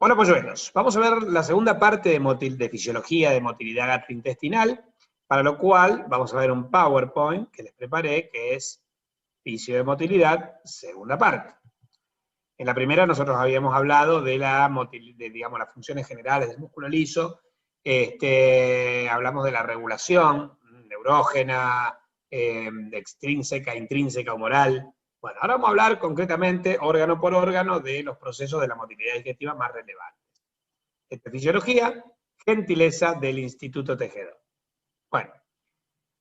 Hola polluelos, vamos a ver la segunda parte de fisiología de motilidad gastrointestinal, para lo cual vamos a ver un PowerPoint que les preparé, que es fisio de motilidad, segunda parte. En la primera nosotros habíamos hablado de digamos, las funciones generales del músculo liso, hablamos de la regulación neurógena, extrínseca, intrínseca, humoral. Bueno, ahora vamos a hablar concretamente, órgano por órgano, de los procesos de la motilidad digestiva más relevantes. Esta es fisiología, gentileza del Instituto Tejedor. Bueno,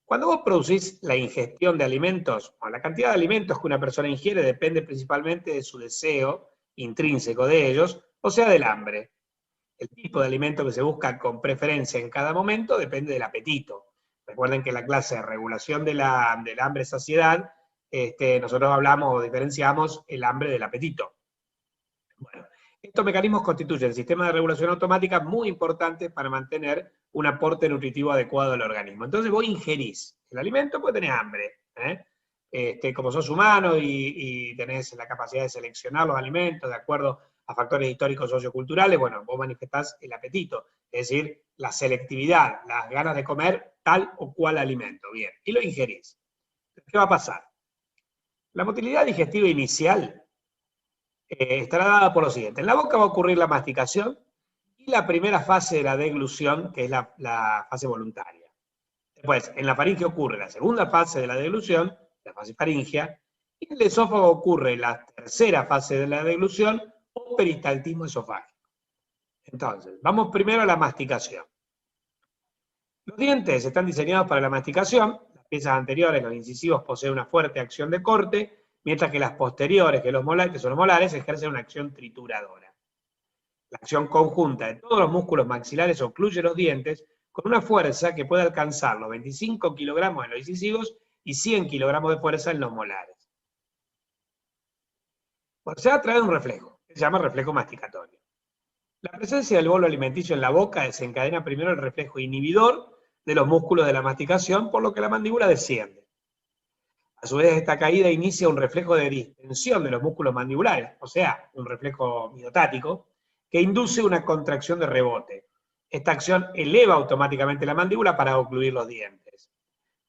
cuando vos producís la ingestión de alimentos, o la cantidad de alimentos que una persona ingiere depende principalmente de su deseo intrínseco de ellos, o sea, del hambre. El tipo de alimento que se busca con preferencia en cada momento depende del apetito. Recuerden que en la clase de regulación del hambre-saciedad, nosotros hablamos o diferenciamos el hambre del apetito. Bueno, estos mecanismos constituyen sistemas de regulación automática muy importantes para mantener un aporte nutritivo adecuado al organismo. Entonces vos ingerís el alimento porque tenés hambre. Como sos humano y tenés la capacidad de seleccionar los alimentos de acuerdo a factores históricos socioculturales, bueno, vos manifestás el apetito, es decir, la selectividad, las ganas de comer tal o cual alimento. Bien, y lo ingerís. ¿Qué va a pasar? La motilidad digestiva inicial estará dada por lo siguiente. En la boca va a ocurrir la masticación y la primera fase de la deglución, que es la fase voluntaria. Después, en la faringe ocurre la segunda fase de la deglución, la fase faringea, y en el esófago ocurre la tercera fase de la deglución o peristaltismo esofágico. Entonces, vamos primero a la masticación. Los dientes están diseñados para la masticación, las piezas anteriores, los incisivos, poseen una fuerte acción de corte, mientras que las posteriores, que son los molares, ejercen una acción trituradora. La acción conjunta de todos los músculos maxilares ocluye los dientes con una fuerza que puede alcanzar los 25 kilogramos en los incisivos y 100 kilogramos de fuerza en los molares. Bueno, se va a traer un reflejo, que se llama reflejo masticatorio. La presencia del bolo alimenticio en la boca desencadena primero el reflejo inhibidor de los músculos de la masticación, por lo que la mandíbula desciende. A su vez, esta caída inicia un reflejo de distensión de los músculos mandibulares, o sea, un reflejo miotático, que induce una contracción de rebote. Esta acción eleva automáticamente la mandíbula para ocluir los dientes.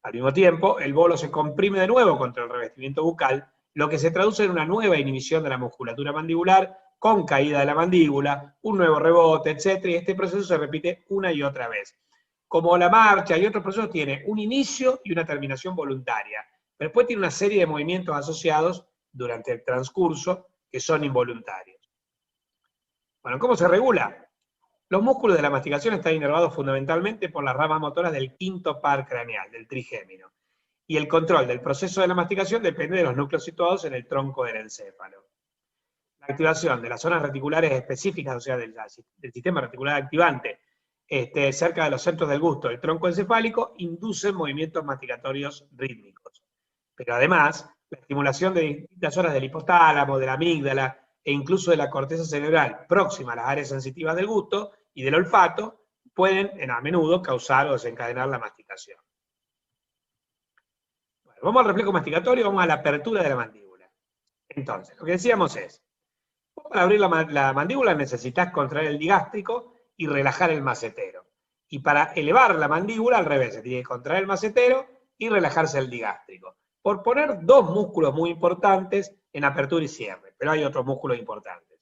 Al mismo tiempo, el bolo se comprime de nuevo contra el revestimiento bucal, lo que se traduce en una nueva inhibición de la musculatura mandibular, con caída de la mandíbula, un nuevo rebote, etc. Y este proceso se repite una y otra vez. Como la marcha y otros procesos, tiene un inicio y una terminación voluntaria. Pero después tiene una serie de movimientos asociados durante el transcurso que son involuntarios. Bueno, ¿cómo se regula? Los músculos de la masticación están inervados fundamentalmente por las ramas motoras del quinto par craneal, del trigémino. Y el control del proceso de la masticación depende de los núcleos situados en el tronco del encéfalo. La activación de las zonas reticulares específicas, o sea, del sistema reticular activante, cerca de los centros del gusto del tronco encefálico, inducen movimientos masticatorios rítmicos. Pero además, la estimulación de distintas zonas del hipotálamo, de la amígdala e incluso de la corteza cerebral próxima a las áreas sensitivas del gusto y del olfato pueden, a menudo, causar o desencadenar la masticación. Bueno, vamos al reflejo masticatorio, vamos a la apertura de la mandíbula. Entonces, lo que decíamos es, para abrir la mandíbula necesitas contraer el digástrico y relajar el macetero. Y para elevar la mandíbula, al revés, se tiene que contraer el macetero y relajarse el digástrico. Por poner dos músculos muy importantes en apertura y cierre, pero hay otros músculos importantes.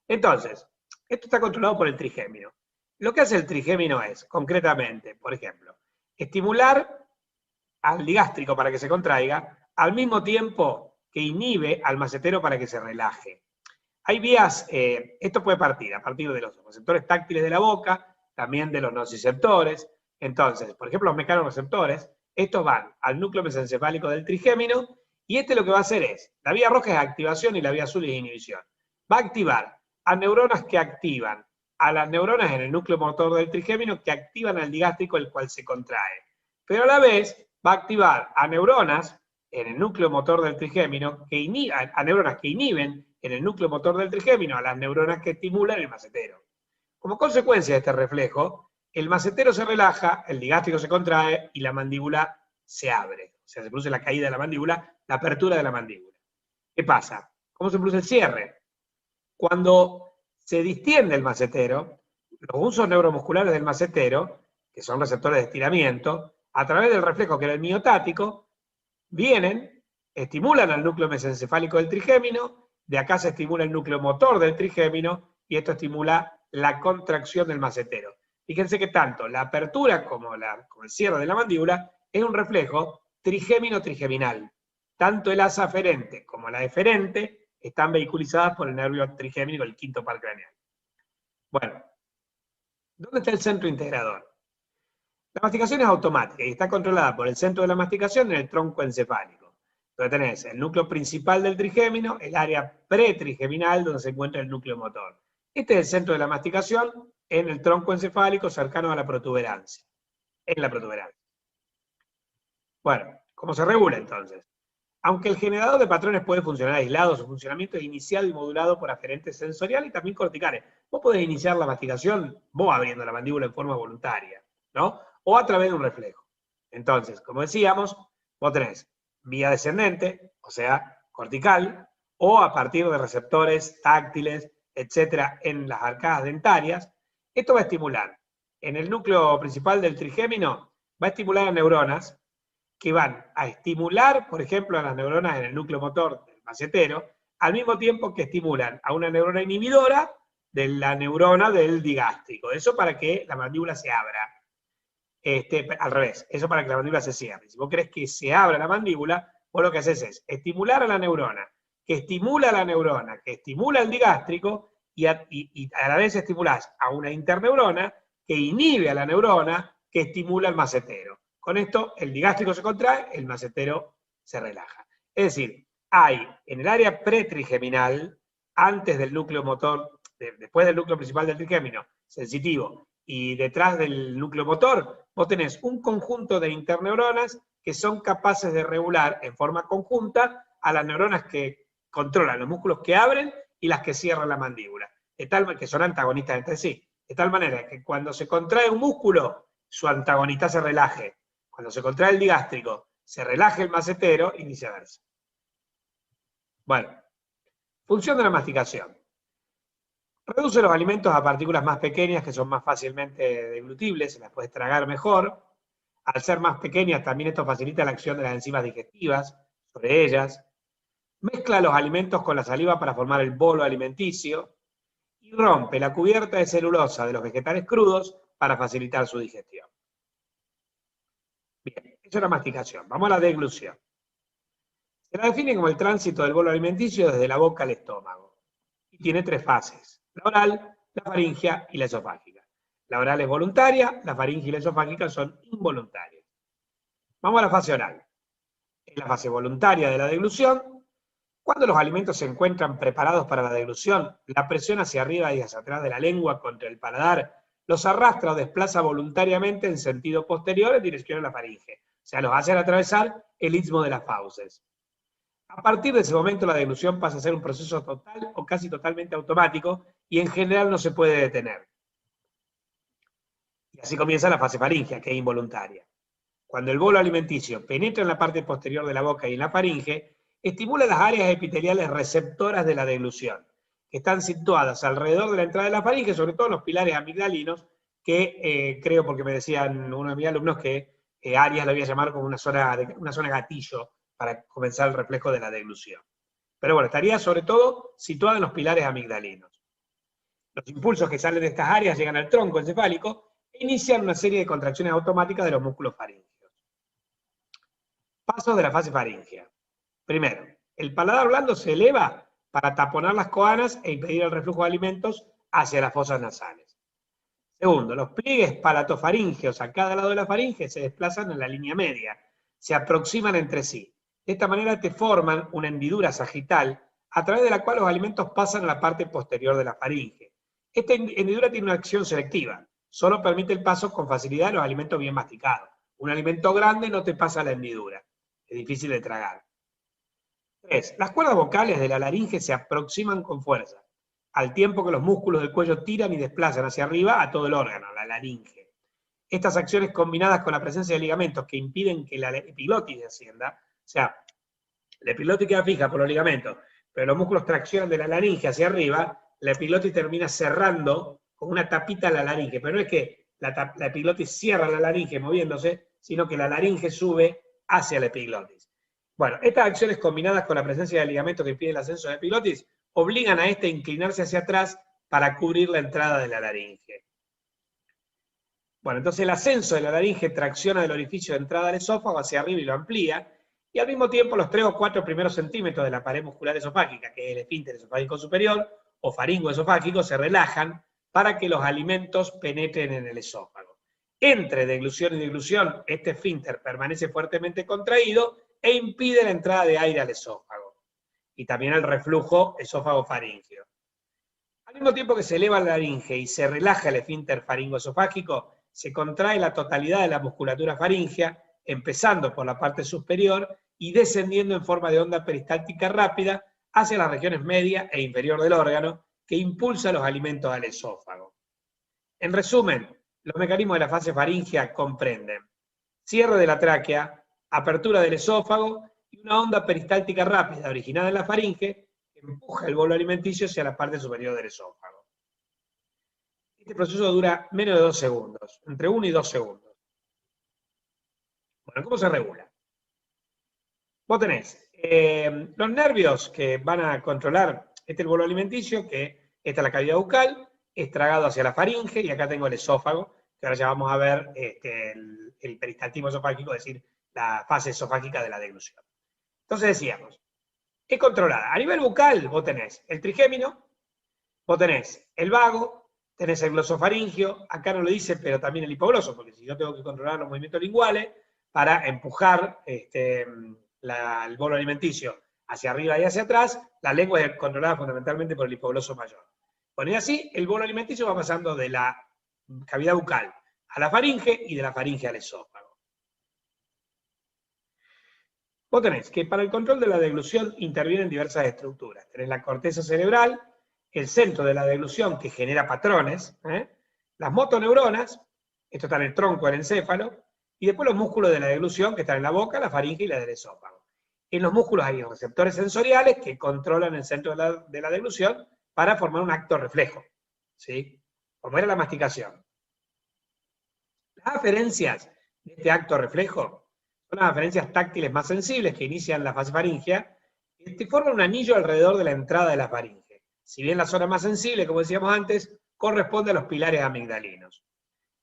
Entonces, esto está controlado por el trigémino. Lo que hace el trigémino es, concretamente, por ejemplo, estimular al digástrico para que se contraiga, al mismo tiempo que inhibe al macetero para que se relaje. Hay vías, esto puede partir a partir de los receptores táctiles de la boca, también de los nociceptores. Entonces, por ejemplo, los mecanorreceptores, estos van al núcleo mesencefálico del trigémino, y lo que va a hacer es, la vía roja es activación y la vía azul es inhibición. Va a activar a neuronas que activan a las neuronas en el núcleo motor del trigémino que activan al digástrico, el cual se contrae. Pero a la vez va a activar a neuronas en el núcleo motor del trigémino, a neuronas que inhiben en el núcleo motor del trigémino a las neuronas que estimulan el macetero. Como consecuencia de este reflejo, el macetero se relaja, el digástrico se contrae y la mandíbula se abre. O sea, se produce la caída de la mandíbula, la apertura de la mandíbula. ¿Qué pasa? ¿Cómo se produce el cierre? Cuando se distiende el macetero, los usos neuromusculares del macetero, que son receptores de estiramiento, a través del reflejo que era el miotático, vienen, estimulan al núcleo mesencefálico del trigémino, de acá se estimula el núcleo motor del trigémino, y esto estimula la contracción del macetero. Fíjense que tanto la apertura como el cierre de la mandíbula es un reflejo trigémino-trigeminal. Tanto el asa aferente como la eferente están vehiculizadas por el nervio trigémino, el quinto par craneal. Bueno, ¿dónde está el centro integrador? La masticación es automática y está controlada por el centro de la masticación en el tronco encefálico, donde tenés el núcleo principal del trigémino, el área pretrigeminal donde se encuentra el núcleo motor. Este es el centro de la masticación en el tronco encefálico cercano a la protuberancia, en la protuberancia. Bueno, ¿cómo se regula entonces? Aunque el generador de patrones puede funcionar aislado, su funcionamiento es iniciado y modulado por aferentes sensoriales y también corticales. Vos podés iniciar la masticación, vos abriendo la mandíbula en forma voluntaria, ¿no? O a través de un reflejo. Entonces, como decíamos, vos tenés vía descendente, o sea, cortical, o a partir de receptores táctiles, etcétera, en las arcadas dentarias. Esto va a estimular, en el núcleo principal del trigémino, va a estimular a neuronas que van a estimular, por ejemplo, a las neuronas en el núcleo motor del macetero, al mismo tiempo que estimulan a una neurona inhibidora de la neurona del digástrico. Eso para que la mandíbula se abra. Al revés, eso para que la mandíbula se cierre. Si vos querés que se abra la mandíbula, vos lo que haces es estimular a la neurona, que estimula a la neurona, que estimula el digástrico, y a la vez estimulás a una interneurona que inhibe a la neurona que estimula el macetero. Con esto, el digástrico se contrae, el macetero se relaja. Es decir, hay en el área pretrigeminal, antes del núcleo motor, después del núcleo principal del trigémino, sensitivo, y detrás del núcleo motor, vos tenés un conjunto de interneuronas que son capaces de regular en forma conjunta a las neuronas que controlan los músculos que abren y las que cierran la mandíbula, que son antagonistas entre sí. De tal manera que cuando se contrae un músculo, su antagonista se relaje. Cuando se contrae el digástrico, se relaja el macetero y viceversa. Bueno, función de la masticación. Reduce los alimentos a partículas más pequeñas que son más fácilmente deglutibles, se las puede tragar mejor. Al ser más pequeñas, también esto facilita la acción de las enzimas digestivas sobre ellas. Mezcla los alimentos con la saliva para formar el bolo alimenticio. Y rompe la cubierta de celulosa de los vegetales crudos para facilitar su digestión. Bien, eso es la masticación. Vamos a la deglución. Se la define como el tránsito del bolo alimenticio desde la boca al estómago. Y tiene tres fases: la oral, la faríngea y la esofágica. La oral es voluntaria, la faríngea y la esofágica son involuntarias. Vamos a la fase oral. En la fase voluntaria de la deglución, cuando los alimentos se encuentran preparados para la deglución, la presión hacia arriba y hacia atrás de la lengua contra el paladar los arrastra o desplaza voluntariamente en sentido posterior en dirección a la faringe. O sea, los hace atravesar el istmo de las fauces. A partir de ese momento la deglución pasa a ser un proceso total o casi totalmente automático y en general no se puede detener. Y así comienza la fase faríngea, que es involuntaria. Cuando el bolo alimenticio penetra en la parte posterior de la boca y en la faringe, estimula las áreas epiteliales receptoras de la deglución, que están situadas alrededor de la entrada de la faringe, sobre todo en los pilares amigdalinos, que creo, porque me decían uno de mis alumnos que Arias lo voy a llamar como una zona gatillo para comenzar el reflejo de la deglución. Pero bueno, estaría sobre todo situada en los pilares amigdalinos. Los impulsos que salen de estas áreas llegan al tronco encefálico e inician una serie de contracciones automáticas de los músculos faríngeos. Pasos de la fase faríngea. Primero, el paladar blando se eleva para taponar las coanas e impedir el reflujo de alimentos hacia las fosas nasales. Segundo, los pliegues palatofaríngeos a cada lado de la faringe se desplazan en la línea media, se aproximan entre sí. De esta manera te forman una hendidura sagital a través de la cual los alimentos pasan a la parte posterior de la faringe. Esta hendidura tiene una acción selectiva, solo permite el paso con facilidad de los alimentos bien masticados. Un alimento grande no te pasa la hendidura, es difícil de tragar. 3. Las cuerdas vocales de la laringe se aproximan con fuerza, al tiempo que los músculos del cuello tiran y desplazan hacia arriba a todo el órgano, la laringe. Estas acciones combinadas con la presencia de ligamentos que impiden que la epiglotis descienda, o sea, la epiglotis queda fija por los ligamentos, pero los músculos traccionan de la laringe hacia arriba, la epiglotis termina cerrando con una tapita la laringe, pero no es que la epiglotis cierra la laringe moviéndose, sino que la laringe sube hacia la epiglotis. Bueno, estas acciones combinadas con la presencia de ligamentos que impiden el ascenso de la epiglotis obligan a este a inclinarse hacia atrás para cubrir la entrada de la laringe. Bueno, entonces el ascenso de la laringe tracciona del orificio de entrada al esófago hacia arriba y lo amplía, y al mismo tiempo los 3 o 4 primeros centímetros de la pared muscular esofágica, que es el esfínter esofágico superior o faringo esofágico, se relajan para que los alimentos penetren en el esófago. Entre deglución y deglución, este esfínter permanece fuertemente contraído e impide la entrada de aire al esófago, y también el reflujo esófago-faríngeo. Al mismo tiempo que se eleva la laringe y se relaja el esfínter faringoesofágico, se contrae la totalidad de la musculatura faríngea, empezando por la parte superior y descendiendo en forma de onda peristáltica rápida hacia las regiones media e inferior del órgano, que impulsa los alimentos al esófago. En resumen, los mecanismos de la fase faríngea comprenden cierre de la tráquea, apertura del esófago y una onda peristáltica rápida originada en la faringe que empuja el bolo alimenticio hacia la parte superior del esófago. Este proceso dura menos de 2 segundos, entre 1 y 2 segundos. Bueno, ¿cómo se regula? Vos tenés los nervios que van a controlar el bolo alimenticio, que esta es la cavidad bucal, es tragado hacia la faringe, y acá tengo el esófago, que ahora ya vamos a ver el peristaltismo esofágico, es decir, la fase esofágica de la deglución. Entonces decíamos, es controlada. A nivel bucal, vos tenés el trigémino, vos tenés el vago, tenés el glosofaringio, acá no lo dice, pero también el hipogloso, porque si yo tengo que controlar los movimientos linguales para empujar el bolo alimenticio hacia arriba y hacia atrás, la lengua es controlada fundamentalmente por el hipogloso mayor. Bueno, y así el bolo alimenticio va pasando de la cavidad bucal a la faringe y de la faringe al esófago. Vos tenés que para el control de la deglución intervienen diversas estructuras. Tenés la corteza cerebral, el centro de la deglución que genera patrones, las motoneuronas, esto está en el tronco del encéfalo, y después los músculos de la deglución que están en la boca, la faringe y la del esófago. En los músculos hay receptores sensoriales que controlan el centro de la deglución para formar un acto reflejo, ¿sí? Como era la masticación. Las aferencias de este acto reflejo son las aferencias táctiles más sensibles que inician la fase faríngea y forman un anillo alrededor de la entrada de la faringe. Si bien la zona más sensible, como decíamos antes, corresponde a los pilares amigdalinos.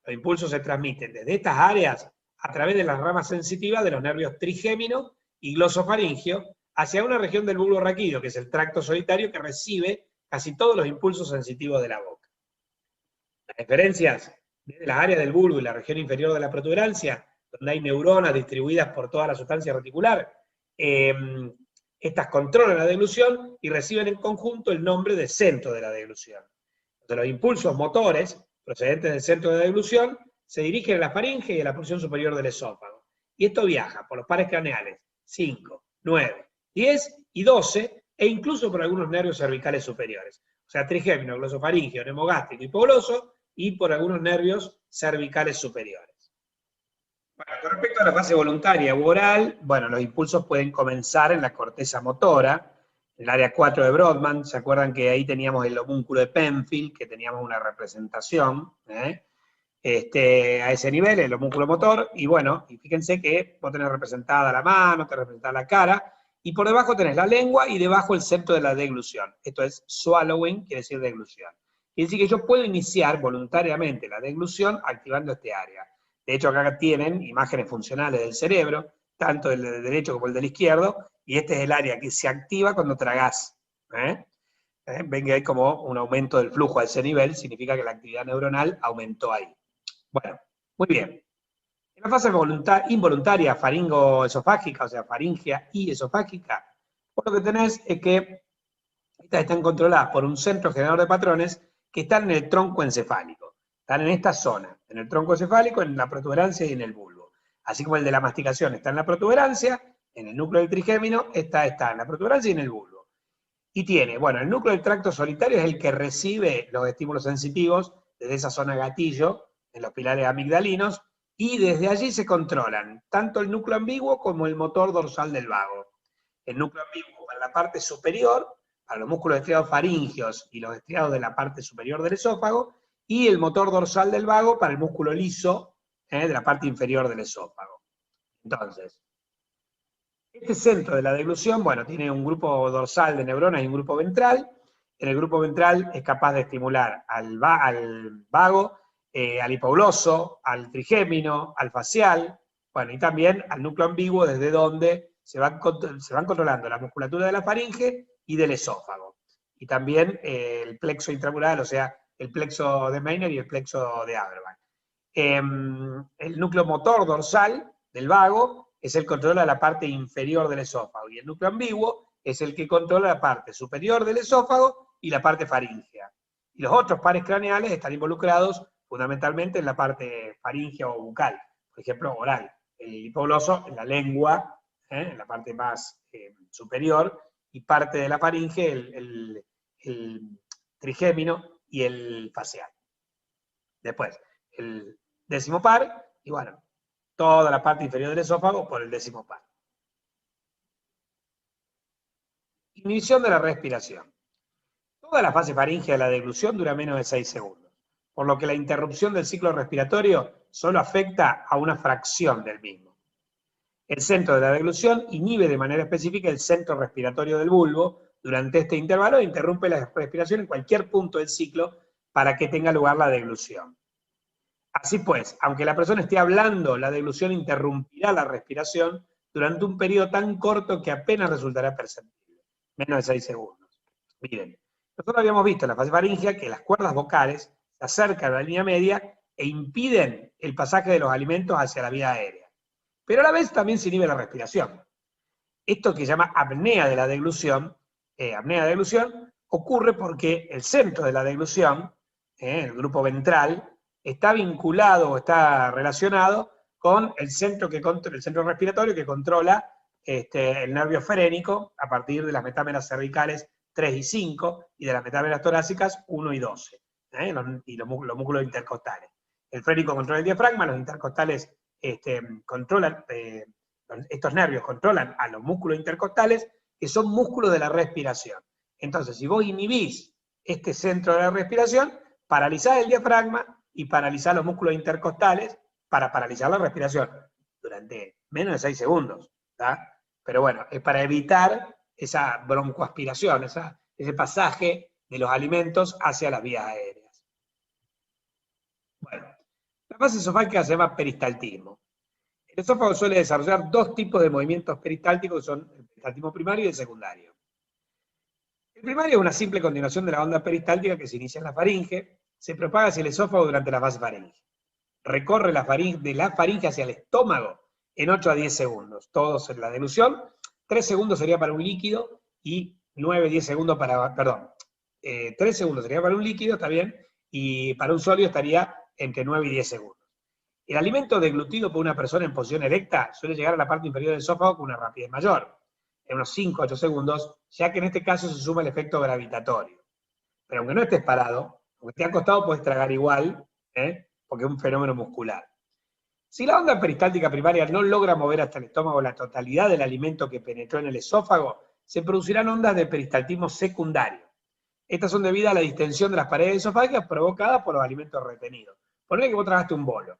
Los impulsos se transmiten desde estas áreas a través de las ramas sensitivas de los nervios trigémino y glosofaringio hacia una región del bulbo raquídeo, que es el tracto solitario que recibe casi todos los impulsos sensitivos de la boca. Las diferencias desde las áreas del bulbo y la región inferior de la protuberancia, donde hay neuronas distribuidas por toda la sustancia reticular, estas controlan la deglución y reciben en conjunto el nombre de centro de la deglución. Entonces, los impulsos motores procedentes del centro de la deglución se dirigen a la faringe y a la porción superior del esófago. Y esto viaja por los pares craneales 5, 9, 10 y 12, e incluso por algunos nervios cervicales superiores. O sea, trigémino, glosofaringio, neumogástrico, hipogloso, y por algunos nervios cervicales superiores. Bueno, con respecto a la fase voluntaria u oral, bueno, los impulsos pueden comenzar en la corteza motora, en el área 4 de Brodmann. ¿Se acuerdan que ahí teníamos el homúnculo de Penfield, que teníamos una representación a ese nivel, el homúnculo motor? Y bueno, y fíjense que vos tenés representada la mano, tenés representada la cara, y por debajo tenés la lengua y debajo el centro de la deglución. Esto es swallowing, quiere decir deglución. Quiere decir que yo puedo iniciar voluntariamente la deglución activando este área. De hecho, acá tienen imágenes funcionales del cerebro, tanto el del derecho como el del izquierdo, y este es el área que se activa cuando tragás. Ven que hay como un aumento del flujo a ese nivel, significa que la actividad neuronal aumentó ahí. Bueno, muy bien. En la fase involuntaria faringoesofágica, o sea, faringea y esofágica, lo que tenés es que estas están controladas por un centro generador de patrones que están en el tronco encefálico. Están en esta zona, en el tronco encefálico, en la protuberancia y en el bulbo. Así como el de la masticación está en la protuberancia, en el núcleo del trigémino está en la protuberancia y en el bulbo. Y tiene, bueno, el núcleo del tracto solitario es el que recibe los estímulos sensitivos desde esa zona gatillo, en los pilares amigdalinos, y desde allí se controlan tanto el núcleo ambiguo como el motor dorsal del vago. El núcleo ambiguo para la parte superior para los músculos estriados faringeos y los estriados de la parte superior del esófago, y el motor dorsal del vago para el músculo liso de la parte inferior del esófago. Entonces, este centro de la deglución, bueno, tiene un grupo dorsal de neuronas y un grupo ventral. En el grupo ventral es capaz de estimular al vago, al hipogloso, al trigémino, al facial, bueno, y también al núcleo ambiguo, desde donde se van controlando la musculatura de la faringe y del esófago. Y también el plexo intramural, o sea, el plexo de Meiner y el plexo de Habermas. El núcleo motor dorsal del vago es el que controla la parte inferior del esófago, y el núcleo ambiguo es el que controla la parte superior del esófago y la parte faríngea. Y los otros pares craneales están involucrados fundamentalmente en la parte faríngea o bucal, por ejemplo, oral. El hipogloso en la lengua, en la parte más superior, y parte de la faringe, el trigémino y el facial. Después, el décimo par, y bueno, toda la parte inferior del esófago por el décimo par. Inhibición de la respiración. Toda la fase faríngea de la deglución dura menos de 6 segundos, por lo que la interrupción del ciclo respiratorio solo afecta a una fracción del mismo. El centro de la deglución inhibe de manera específica el centro respiratorio del bulbo durante este intervalo e interrumpe la respiración en cualquier punto del ciclo para que tenga lugar la deglución. Así pues, aunque la persona esté hablando, la deglución interrumpirá la respiración durante un periodo tan corto que apenas resultará perceptible, menos de 6 segundos. Miren, nosotros habíamos visto en la fase faríngea que las cuerdas vocales se acercan a la línea media e impiden el pasaje de los alimentos hacia la vía aérea. Pero a la vez también se inhibe la respiración. Esto que se llama apnea de la deglución, ocurre porque el centro de la deglución, el grupo ventral, está vinculado o está relacionado con el centro respiratorio que controla el nervio ferénico a partir de las metámeras cervicales 3 y 5 y de las metámeras torácicas 1 y 12, y los músculos intercostales. El frénico controla el diafragma, los intercostales controlan, estos nervios controlan a los músculos intercostales, que son músculos de la respiración. Entonces, si vos inhibís este centro de la respiración, paralizás el diafragma y paralizar los músculos intercostales para paralizar la respiración durante menos de 6 segundos. ¿tá? Pero bueno, es para evitar esa broncoaspiración, ese pasaje de los alimentos hacia las vías aéreas. Bueno, la fase esofágica se llama peristaltismo. El esófago suele desarrollar dos tipos de movimientos peristálticos, que son el peristaltismo primario y el secundario. El primario es una simple continuación de la onda peristáltica que se inicia en la faringe, se propaga hacia el esófago durante la fase faríngea. Recorre de la faringe hacia el estómago en 8 a 10 segundos. Todos en la deglución. 3 segundos sería para un líquido y 9-10 segundos para, 3 segundos sería para un líquido, está bien, y para un sólido estaría entre 9 y 10 segundos. El alimento deglutido por una persona en posición erecta suele llegar a la parte inferior del esófago con una rapidez mayor, en unos 5 a 8 segundos, ya que en este caso se suma el efecto gravitatorio. Pero aunque no estés parado, aunque estés acostado, puedes tragar igual, porque es un fenómeno muscular. Si la onda peristáltica primaria no logra mover hasta el estómago la totalidad del alimento que penetró en el esófago, se producirán ondas de peristaltismo secundario. Estas son debidas a la distensión de las paredes esofágicas provocadas por los alimentos retenidos. Ponle que vos tragaste un bolo,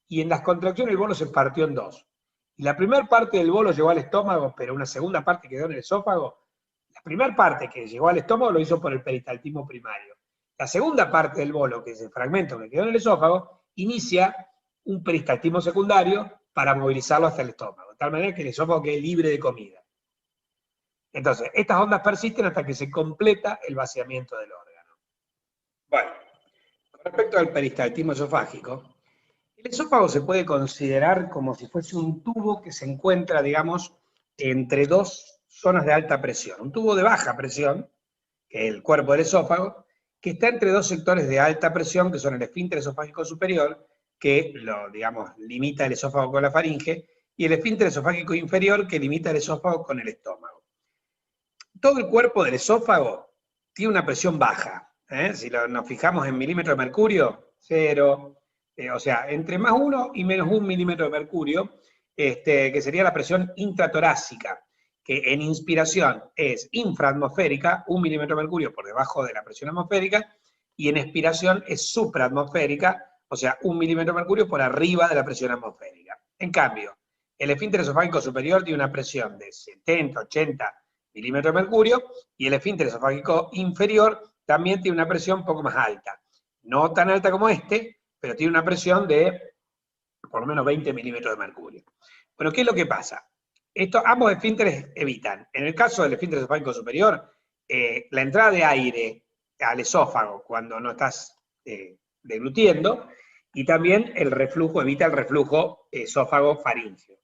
y en las contracciones el bolo se partió en dos. Y la primera parte del bolo llegó al estómago, pero una segunda parte quedó en el esófago. La primera parte que llegó al estómago lo hizo por el peristaltismo primario. La segunda parte del bolo, que es el fragmento que quedó en el esófago, inicia un peristaltismo secundario para movilizarlo hasta el estómago, de tal manera que el esófago quede libre de comida. Entonces, estas ondas persisten hasta que se completa el vaciamiento del órgano. Bueno, con respecto al peristaltismo esofágico, el esófago se puede considerar como si fuese un tubo que se encuentra, digamos, entre dos zonas de alta presión. Un tubo de baja presión, que es el cuerpo del esófago, que está entre dos sectores de alta presión, que son el esfínter esofágico superior, que limita el esófago con la faringe, y el esfínter esofágico inferior, que limita el esófago con el estómago. Todo el cuerpo del esófago tiene una presión baja. Si nos fijamos en milímetros de mercurio, 0, o sea, entre más 1 y menos 1 milímetro de mercurio, que sería la presión intratorácica. que en inspiración es infraatmosférica, 1 milímetro de mercurio por debajo de la presión atmosférica, y en expiración es supraatmosférica, o sea, 1 milímetro de mercurio por arriba de la presión atmosférica. En cambio, el esfínter esofágico superior tiene una presión de 70, 80 milímetros de mercurio, y el esfínter esofágico inferior también tiene una presión un poco más alta. No tan alta como este, pero tiene una presión de por lo menos 20 milímetros de mercurio. Bueno, ¿qué es lo que pasa? Ambos esfínteres evitan. En el caso del esfínter esofágico superior, la entrada de aire al esófago cuando no estás deglutiendo, y también el reflujo, evita el reflujo esófago-faríngeo.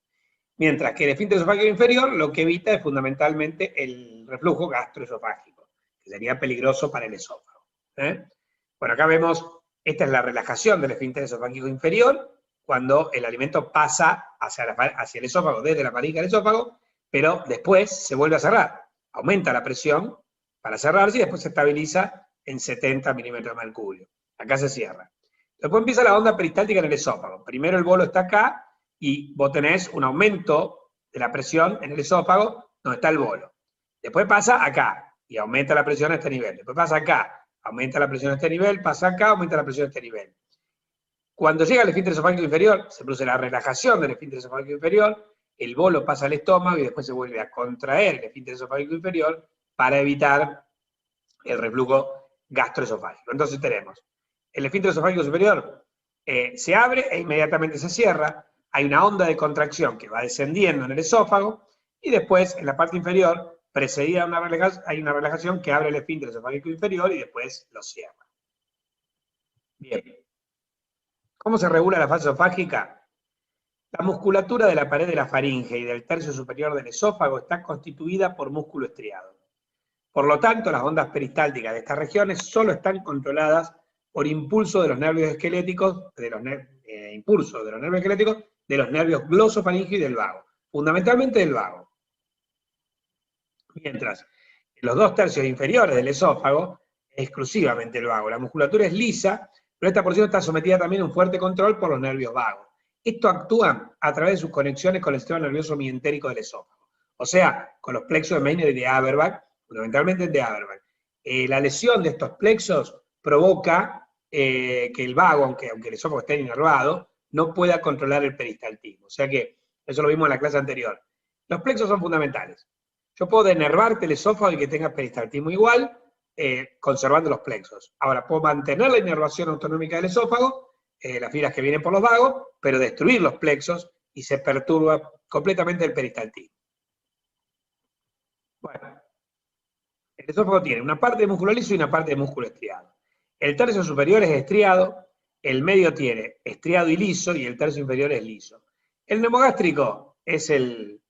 Mientras que el esfínter esofágico inferior lo que evita es fundamentalmente el reflujo gastroesofágico, que sería peligroso para el esófago. Bueno, acá vemos, esta es la relajación del esfínter esofágico inferior, cuando el alimento pasa hacia el esófago, desde la faringe al esófago, pero después se vuelve a cerrar. Aumenta la presión para cerrarse y después se estabiliza en 70 milímetros de mercurio. Acá se cierra. Después empieza la onda peristáltica en el esófago. Primero el bolo está acá y vos tenés un aumento de la presión en el esófago donde está el bolo. Después pasa acá y aumenta la presión a este nivel. Después pasa acá, aumenta la presión a este nivel, pasa acá, aumenta la presión a este nivel. Cuando llega al esfínter esofágico inferior, se produce la relajación del esfínter esofágico inferior, el bolo pasa al estómago y después se vuelve a contraer el esfínter esofágico inferior para evitar el reflujo gastroesofágico. Entonces tenemos el esfínter esofágico superior se abre e inmediatamente se cierra, hay una onda de contracción que va descendiendo en el esófago, y después en la parte inferior, precedida hay una relajación que abre el esfínter esofágico inferior y después lo cierra. Bien. ¿Cómo se regula la fase esofágica? La musculatura de la pared de la faringe y del tercio superior del esófago está constituida por músculo estriado. Por lo tanto, las ondas peristálticas de estas regiones solo están controladas por impulso de los nervios esqueléticos, de los nervios glosofaringios y del vago, fundamentalmente del vago. Mientras en los 2 tercios inferiores del esófago, exclusivamente el vago. La musculatura es lisa, pero esta porción está sometida también a un fuerte control por los nervios vagos. Esto actúa a través de sus conexiones con el sistema nervioso mientérico del esófago, o sea, con los plexos de Meissner y de Haberbach, fundamentalmente de Haberbach. La lesión de estos plexos provoca que el vago, aunque el esófago esté inervado, no pueda controlar el peristaltismo. O sea que, eso lo vimos en la clase anterior. Los plexos son fundamentales. Yo puedo denervarte el esófago y que tenga peristaltismo igual, conservando los plexos. Ahora, puedo mantener la inervación autonómica del esófago, las fibras que vienen por los vagos, pero destruir los plexos y se perturba completamente el peristaltismo. Bueno, el esófago tiene una parte de músculo liso y una parte de músculo estriado. El tercio superior es estriado, el medio tiene estriado y liso, y el tercio inferior es liso. El neumogástrico es el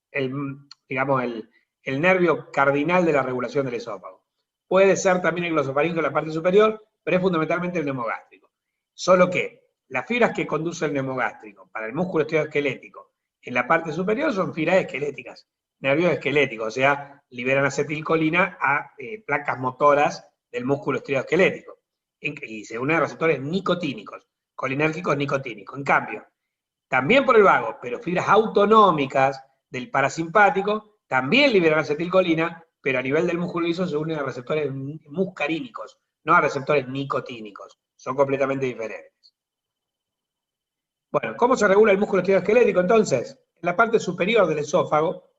nervio cardinal de la regulación del esófago. Puede ser también el glosofaringeo en la parte superior, pero es fundamentalmente el neumogástrico. Solo que las fibras que conduce el neumogástrico para el músculo estriado esquelético en la parte superior son fibras esqueléticas, nervios esqueléticos, o sea, liberan acetilcolina a placas motoras del músculo estriado esquelético. Y se unen a receptores nicotínicos, colinérgicos nicotínicos. En cambio, también por el vago, pero fibras autonómicas del parasimpático también liberan acetilcolina, pero a nivel del músculo liso se unen a receptores muscarínicos, no a receptores nicotínicos. Son completamente diferentes. Bueno, ¿cómo se regula el músculo estriado esquelético entonces? En la parte superior del esófago,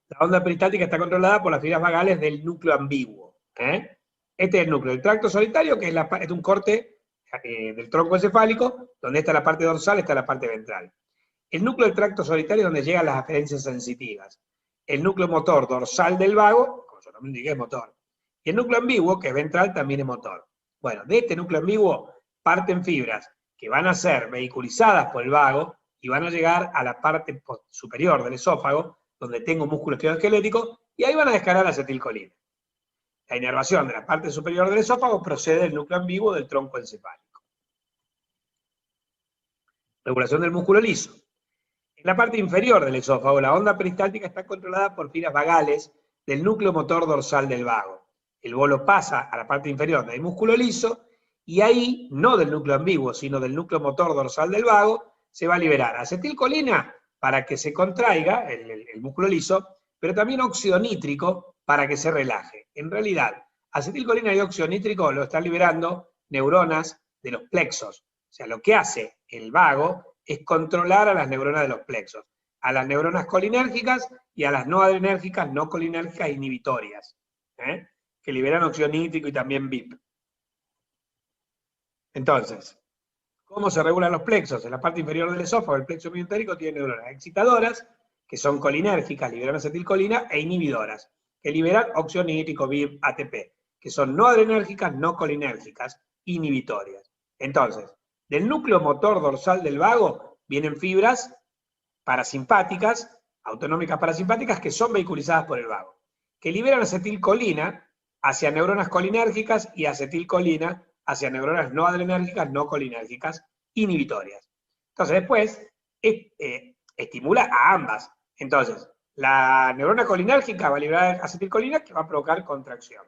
la onda peristáltica está controlada por las fibras vagales del núcleo ambiguo. Este es el núcleo del tracto solitario, que es un corte del tronco encefálico, donde está la parte dorsal, está la parte ventral. El núcleo del tracto solitario es donde llegan las aferencias sensitivas. El núcleo motor dorsal del vago, como yo también dije, es motor. Y el núcleo ambiguo, que es ventral, también es motor. Bueno, de este núcleo ambiguo parten fibras que van a ser vehiculizadas por el vago y van a llegar a la parte superior del esófago, donde tengo músculo estriado esquelético, y ahí van a descargar acetilcolina. La inervación de la parte superior del esófago procede del núcleo ambiguo del tronco encefálico. Regulación del músculo liso. En la parte inferior del esófago, la onda peristáltica está controlada por fibras vagales del núcleo motor dorsal del vago. El bolo pasa a la parte inferior donde hay músculo liso, y ahí, no del núcleo ambiguo, sino del núcleo motor dorsal del vago, se va a liberar acetilcolina para que se contraiga el músculo liso, pero también óxido nítrico para que se relaje. En realidad, acetilcolina y óxido nítrico lo están liberando neuronas de los plexos. O sea, lo que hace el vago es controlar a las neuronas de los plexos, a las neuronas colinérgicas y a las no adrenérgicas, no colinérgicas inhibitorias, que liberan óxido nítrico y también BIP. Entonces, ¿cómo se regulan los plexos? En la parte inferior del esófago, el plexo mioentérico tiene neuronas excitadoras, que son colinérgicas, liberan acetilcolina, e inhibidoras, que liberan óxido nítrico, BIP, ATP, que son no adrenérgicas, no colinérgicas, inhibitorias. Entonces, del núcleo motor dorsal del vago vienen fibras parasimpáticas, autonómicas parasimpáticas, que son vehiculizadas por el vago, que liberan acetilcolina hacia neuronas colinérgicas y acetilcolina hacia neuronas no adrenérgicas, no colinérgicas, inhibitorias. Entonces después estimula a ambas. Entonces, la neurona colinérgica va a liberar acetilcolina que va a provocar contracción,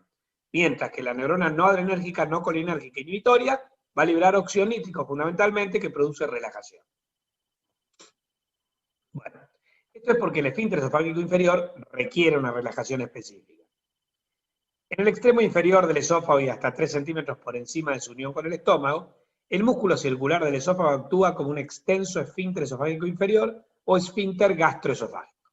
mientras que la neurona no adrenérgica, no colinérgica, inhibitoria va a liberar óxido nítrico fundamentalmente que produce relajación. Bueno, esto es porque el esfínter esofágico inferior requiere una relajación específica. En el extremo inferior del esófago y hasta 3 centímetros por encima de su unión con el estómago, el músculo circular del esófago actúa como un extenso esfínter esofágico inferior o esfínter gastroesofágico.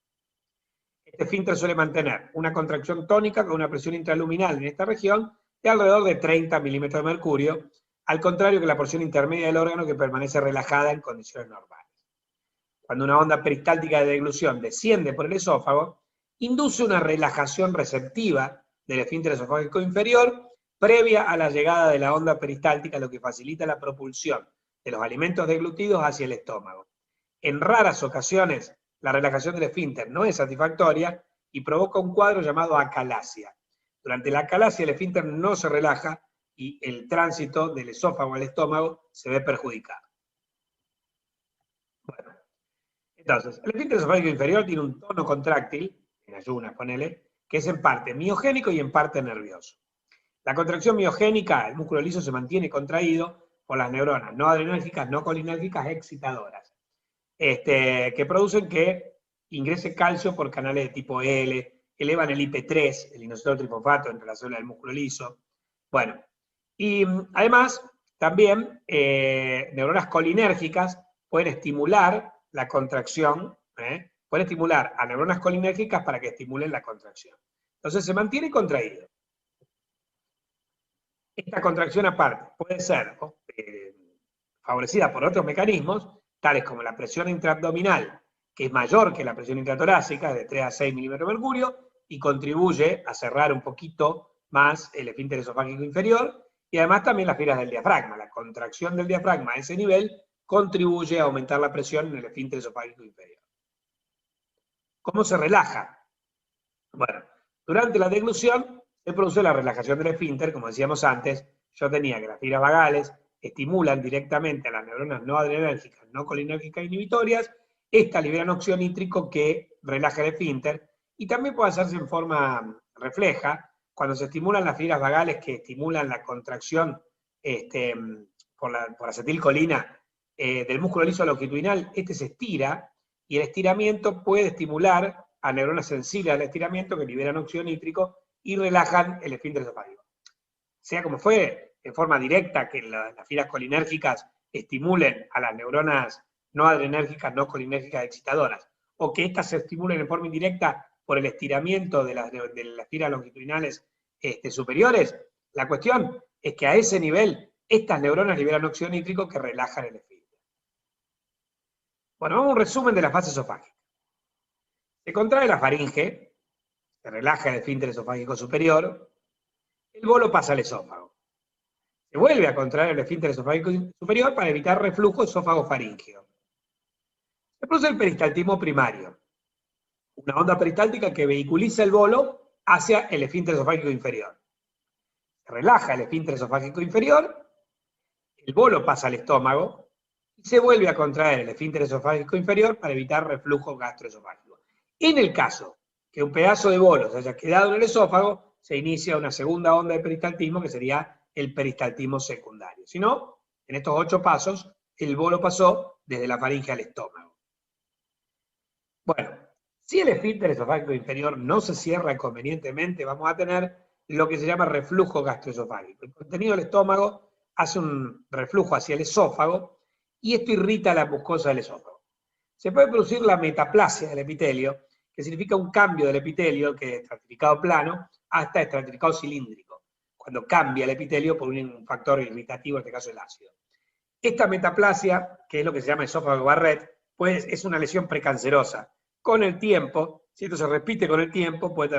Este esfínter suele mantener una contracción tónica con una presión intraluminal en esta región de alrededor de 30 milímetros de mercurio, al contrario que la porción intermedia del órgano que permanece relajada en condiciones normales. Cuando una onda peristáltica de deglución desciende por el esófago, induce una relajación receptiva del esfínter esofágico inferior previa a la llegada de la onda peristáltica, lo que facilita la propulsión de los alimentos deglutidos hacia el estómago. En raras ocasiones, la relajación del esfínter no es satisfactoria y provoca un cuadro llamado acalasia. Durante la acalasia el esfínter no se relaja y el tránsito del esófago al estómago se ve perjudicado. Bueno, entonces, el esfínter esofágico inferior tiene un tono contráctil, en ayunas, ponele, que es en parte miogénico y en parte nervioso. La contracción miogénica, el músculo liso se mantiene contraído por las neuronas no adrenérgicas, no colinérgicas excitadoras, que producen que ingrese calcio por canales de tipo L, elevan el IP3, el inositol trifosfato entre las células del músculo liso. Bueno, y además también neuronas colinérgicas pueden estimular la contracción, pueden estimular a neuronas colinérgicas para que estimulen la contracción. Entonces se mantiene contraído. Esta contracción aparte puede ser favorecida por otros mecanismos, tales como la presión intraabdominal, que es mayor que la presión intratorácica, de 3 a 6 milímetros de mercurio, y contribuye a cerrar un poquito más el esfínter esofágico inferior, y además también las fibras del diafragma. La contracción del diafragma a ese nivel contribuye a aumentar la presión en el esfínter esofágico inferior. ¿Cómo se relaja? Bueno, durante la deglución se produce la relajación del esfínter, como decíamos antes. Yo tenía que las fibras vagales estimulan directamente a las neuronas no adrenérgicas, no colinérgicas inhibitorias. Estas liberan óxido nítrico que relaja el esfínter, y también puede hacerse en forma refleja, cuando se estimulan las fibras vagales que estimulan la contracción por acetilcolina del músculo liso longitudinal. Este se estira, y el estiramiento puede estimular a neuronas sensibles al estiramiento que liberan óxido nítrico y relajan el esfínter esofágico. Sea como fue, en forma directa, que las fibras colinérgicas estimulen a las neuronas no adrenérgicas, no colinérgicas excitadoras, o que éstas se estimulen en forma indirecta por el estiramiento de las fibras longitudinales superiores, la cuestión es que a ese nivel estas neuronas liberan óxido nítrico que relajan el esfínter. Bueno, vamos a un resumen de la fase esofágica. Se contrae la faringe, se relaja el esfínter esofágico superior, el bolo pasa al esófago. Se vuelve a contraer el esfínter esofágico superior para evitar reflujo esófago-faríngeo. Se produce el peristaltismo primario, una onda peristáltica que vehiculiza el bolo hacia el esfínter esofágico inferior. Se relaja el esfínter esofágico inferior, el bolo pasa al estómago y se vuelve a contraer el esfínter esofágico inferior para evitar reflujo gastroesofágico. En el caso que un pedazo de bolo se haya quedado en el esófago, se inicia una segunda onda de peristaltismo que sería el peristaltismo secundario. Si no, en estos 8 pasos, el bolo pasó desde la faringe al estómago. Bueno, Si el esfínter esofágico inferior no se cierra convenientemente, vamos a tener lo que se llama reflujo gastroesofágico. El contenido del estómago hace un reflujo hacia el esófago y esto irrita la mucosa del esófago. Se puede producir la metaplasia del epitelio, que significa un cambio del epitelio, que es estratificado plano, hasta estratificado cilíndrico, cuando cambia el epitelio por un factor irritativo, en este caso el ácido. Esta metaplasia, que es lo que se llama esófago de Barrett, pues es una lesión precancerosa. Con el tiempo, si esto se repite con el tiempo, puede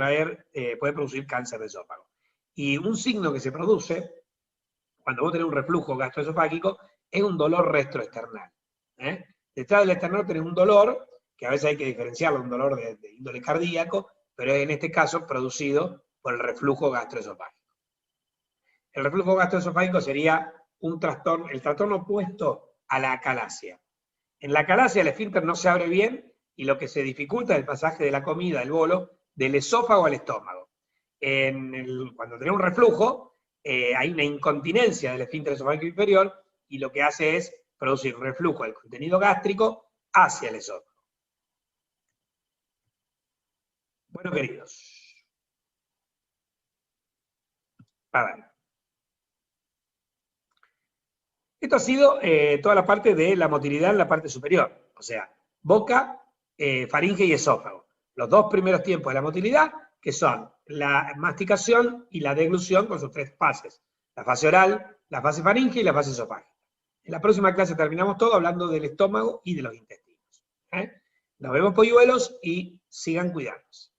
producir cáncer de esófago. Y un signo que se produce cuando vos tenés un reflujo gastroesofágico es un dolor retroesternal. Detrás del esternón tenés un dolor, que a veces hay que diferenciarlo de un dolor de índole cardíaco, pero es en este caso producido por el reflujo gastroesofágico. El reflujo gastroesofágico sería el trastorno opuesto a la acalasia. En la acalasia el esfínter no se abre bien y lo que se dificulta es el pasaje de la comida, del bolo, del esófago al estómago. Cuando tenés un reflujo, hay una incontinencia del esfínter esofágico inferior y lo que hace es producir reflujo del contenido gástrico hacia el esófago. Bueno, queridos. A ver. Esto ha sido toda la parte de la motilidad en la parte superior, o sea, boca, faringe y esófago. Los dos primeros tiempos de la motilidad, que son la masticación y la deglución con sus tres fases. La fase oral, la fase faringe y la fase esofágica. En la próxima clase terminamos todo hablando del estómago y de los intestinos. Nos vemos, polluelos, y sigan cuidándose.